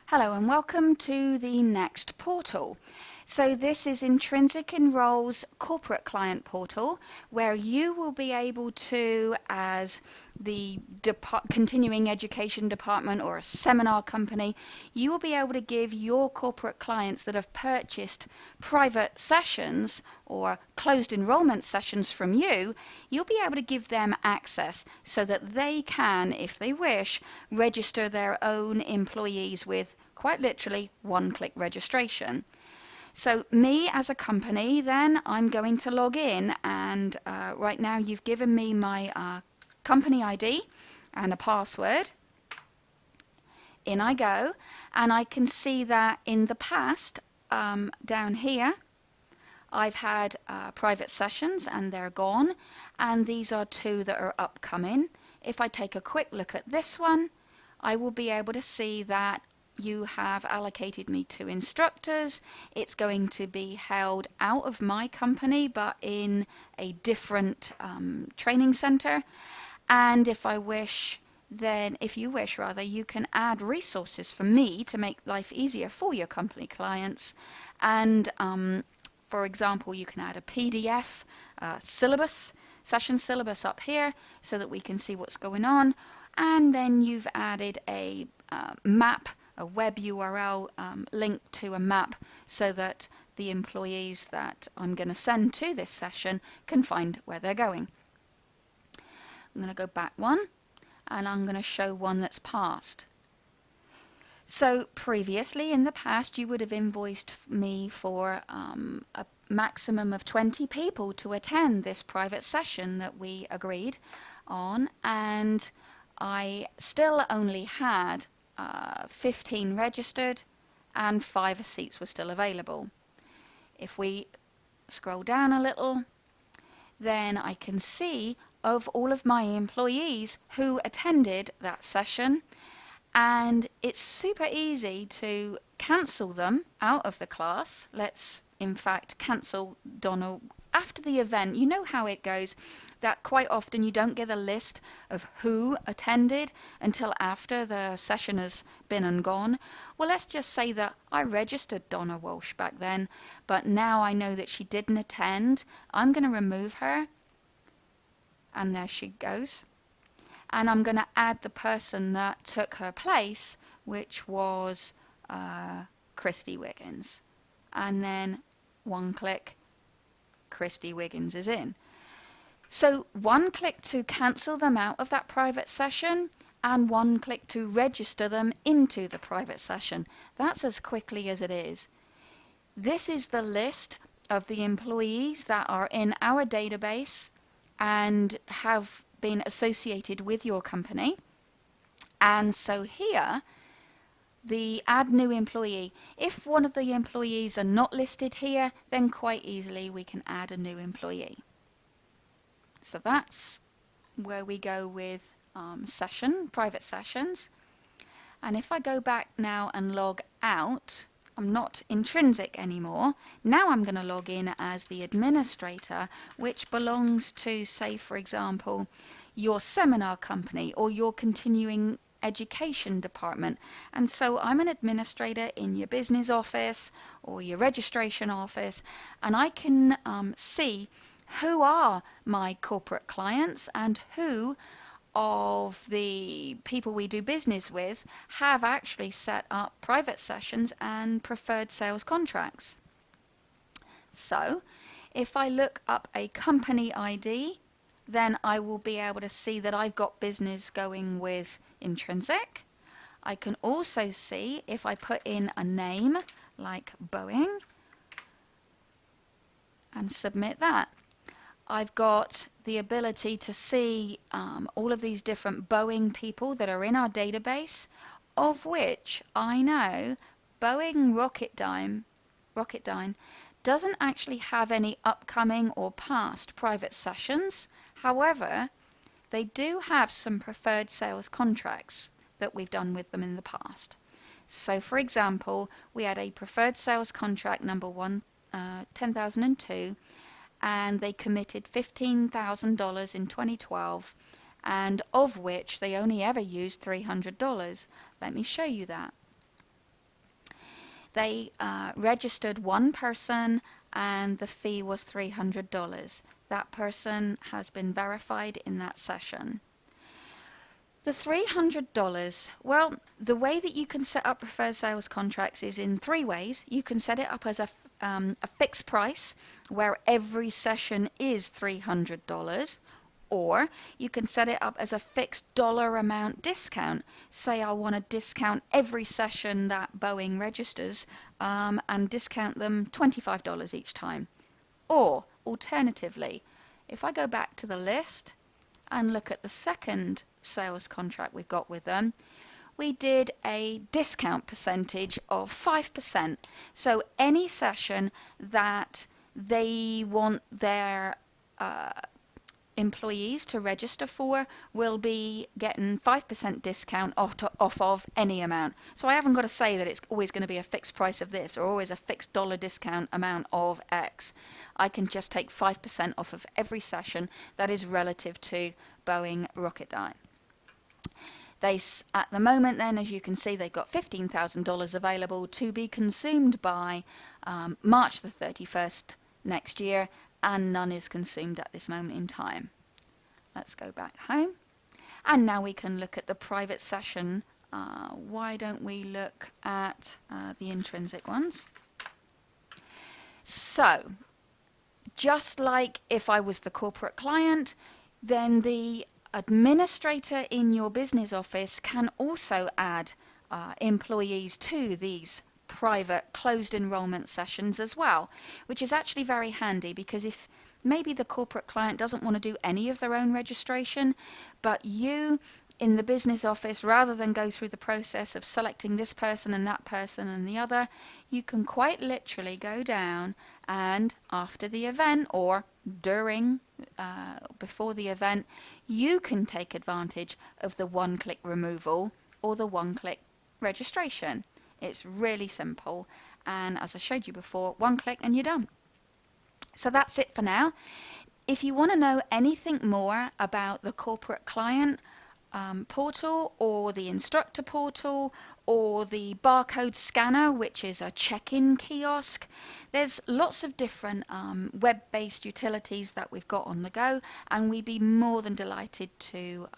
Hello and welcome to the next portal. So this is Entrinsik Enrole's corporate client portal, where you will be able to, as the continuing education department or a seminar company, you will be able to give your corporate clients that have purchased private sessions or closed enrollment sessions from you, you'll be able to give them access so that they can, if they wish, register their own employees with quite literally one-click registration. So me as a company, then I'm going to log in, and right now you've given me my company ID and a password. In I go, and I can see that in the past, down here, I've had private sessions and they're gone, and these are two that are upcoming. If I take a quick look at this one, I will be able to see that you have allocated me 2 instructors. It's going to be held out of my company but in a different training center. And if I wish, then if you wish rather, you can add resources for me to make life easier for your company clients. And for example, you can add a PDF syllabus, session syllabus up here so that we can see what's going on. And then you've added a map, a web URL link to a map so that the employees that I'm going to send to this session can find where they're going. I'm going to go back one, and I'm going to show one that's passed. So previously in the past you would have invoiced me for a maximum of 20 people to attend this private session that we agreed on, and I still only had 15 registered and 5 seats were still available. If we scroll down a little, then I can see of all of my employees who attended that session, and it's super easy to cancel them out of the class. Let's in fact cancel Donna after the event. You know how it goes, that quite often you don't get a list of who attended until after the session has been and gone. Well, let's just say that I registered Donna Walsh back then, but now I know that she didn't attend. I'm going to remove her, and there she goes. And I'm going to add the person that took her place, which was Christy Wiggins. And then one click, Christy Wiggins is in. So one click to cancel them out of that private session, and one click to register them into the private session. That's as quickly as it is. This is the list of the employees that are in our database and have been associated with your company. And so here, the add new employee. If one of the employees are not listed here, then quite easily we can add a new employee. So that's where we go with private sessions. And if I go back now and log out, I'm not Entrinsik anymore. Now I'm going to log in as the administrator, which belongs to, say, for example, your seminar company or your continuing education department. And so I'm an administrator in your business office or your registration office, and I can see who are my corporate clients and who of the people we do business with have actually set up private sessions and preferred sales contracts. So if I look up a company ID, then I will be able to see that I've got business going with Entrinsik. I can also see if I put in a name like Boeing and submit that, I've got the ability to see all of these different Boeing people that are in our database, of which I know Boeing Rocketdyne doesn't actually have any upcoming or past private sessions. However, they do have some preferred sales contracts that we've done with them in the past. So for example, we had a preferred sales contract number 10,002, and they committed $15,000 in 2012, and of which they only ever used $300. Let me show you that. they registered one person and the fee was $300. That person has been verified in that session. The $300, well, the way that you can set up preferred sales contracts is in three ways. You can set it up as a fixed price where every session is $300, or you can set it up as a fixed dollar amount discount. Say I want to discount every session that Boeing registers and discount them $25 each time. Or alternatively, if I go back to the list and look at the second sales contract we've got with them, we did a discount percentage of 5%. So any session that they want their employees to register for will be getting 5% discount off of any amount. So I haven't got to say that it's always going to be a fixed price of this or always a fixed dollar discount amount of X. I can just take 5% off of every session that is relative to Boeing Rocketdyne. At the moment then, as you can see, they've got $15,000 available to be consumed by March the 31st next year, and none is consumed at this moment in time. Let's go back home. And now we can look at the private session. Why don't we look at the Entrinsik ones? So, just like if I was the corporate client, then the administrator in your business office can also add employees to these private closed enrollment sessions as well, which is actually very handy because if maybe the corporate client doesn't want to do any of their own registration, but you in the business office, rather than go through the process of selecting this person and that person and the other, you can quite literally go down and after the event or during, before the event, you can take advantage of the one-click removal or the one-click registration. It's really simple, and as I showed you before, one click and you're done. So that's it for now. If you want to know anything more about the corporate client portal or the instructor portal or the barcode scanner, which is a check-in kiosk, there's lots of different web-based utilities that we've got on the go, and we'd be more than delighted to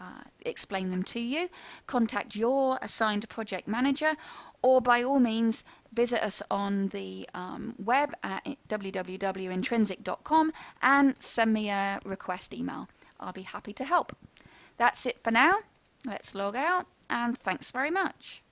explain them to you. Contact your assigned project manager, or by all means visit us on the web at www.entrinsik.com and send me a request email. I'll be happy to help. That's it for now. Let's log out, and thanks very much.